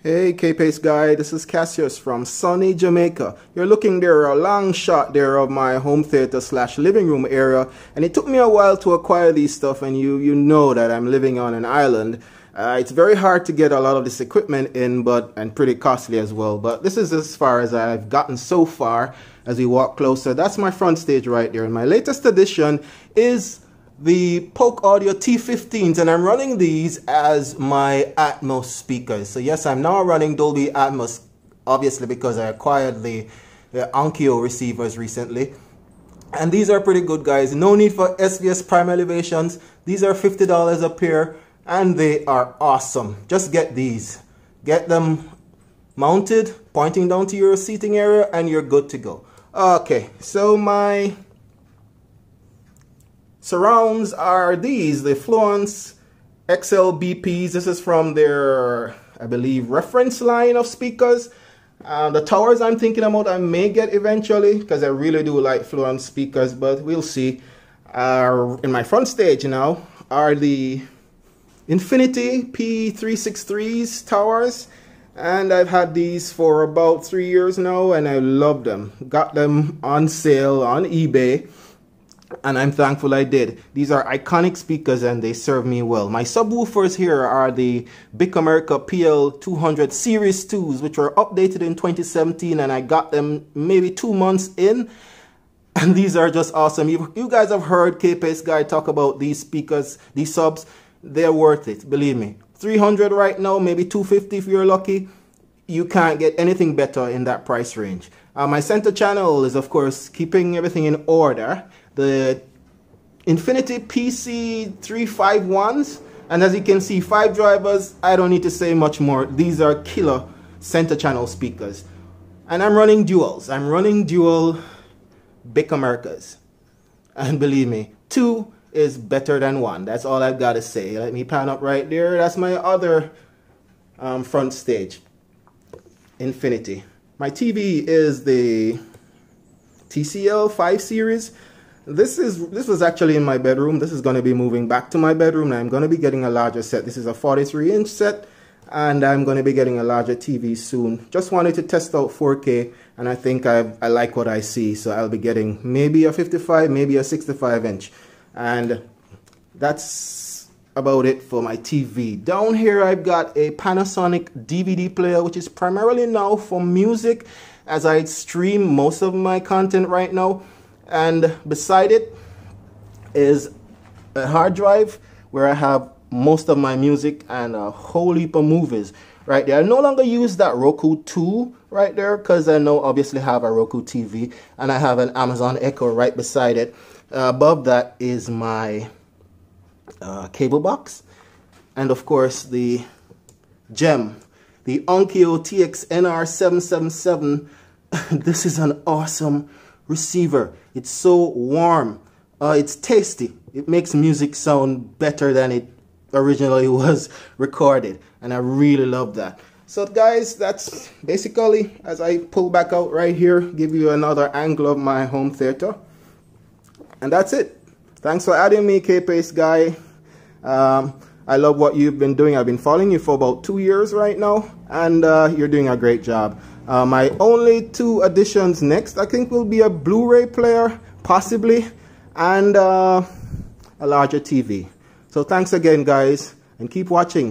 Hey Kpaceguy, this is Cassius from sunny Jamaica. You're looking there a long shot there of my home theater slash living room area, and it took me a while to acquire these stuff, and you know that I'm living on an island. It's very hard to get a lot of this equipment in, and pretty costly as well. But this is as far as I've gotten so far. As we walk closer, that's my front stage right there, and my latest addition is the Polk Audio T15s, and I'm running these as my Atmos speakers. So yes, I'm now running Dolby Atmos, obviously because I acquired the Onkyo receivers recently. And these are pretty good, guys. No need for SVS prime elevations. These are $50 a pair, and they are awesome. Just get these. Get them mounted, pointing down to your seating area, and you're good to go. Okay, so my surrounds are these, the Fluance XLBPs. This is from their, I believe, reference line of speakers. The towers I'm thinking about I may get eventually, because I really do like Fluance speakers, but we'll see. In my front stage now are the Infinity P363s towers, and I've had these for about 3 years now, and I love them. Got them on sale on eBay, and I'm thankful I did. These are iconic speakers and they serve me well. My subwoofers here are the Big America PL200 Series 2s, which were updated in 2017, and I got them maybe 2 months in. And these are just awesome. You guys have heard Kpaceguy talk about these speakers, these subs. They're worth it, believe me. 300 right now, maybe 250 if you're lucky. You can't get anything better in that price range. My center channel is, of course, keeping everything in order. The Infinity PC351s, and as you can see, 5 drivers. I don't need to say much more. These are killer center channel speakers. And I'm running duals. I'm running dual Big Americas. And believe me, 2 is better than 1. That's all I've got to say. Let me pan up right there. That's my other front stage, Infinity. My TV is the TCL 5 series. This was actually in my bedroom. This is going to be moving back to my bedroom, and I'm going to be getting a larger set. This is a 43-inch set, and I'm going to be getting a larger TV soon. Just wanted to test out 4K, and I think I like what I see, so I'll be getting maybe a 55, maybe a 65-inch. And that's about it for my TV. Down here I've got a Panasonic DVD player, which is primarily now for music, as I stream most of my content right now. And beside it is a hard drive where I have most of my music and a whole heap of movies right there. I no longer use that Roku 2 right there because I now obviously have a Roku TV, and I have an Amazon Echo right beside it. Above that is my cable box, and of course the gem, the Onkyo TX-NR777. This is an awesome receiver. It's so warm. It's tasty. It makes music sound better than it originally was recorded, and I really love that. So guys, that's basically, as I pull back out right here, give you another angle of my home theater. And that's it. Thanks for adding me, Kpaceguy. I love what you've been doing. I've been following you for about 2 years right now, and you're doing a great job. My only 2 additions next, I think, will be a Blu-ray player, possibly, and a larger TV. So thanks again, guys, and keep watching.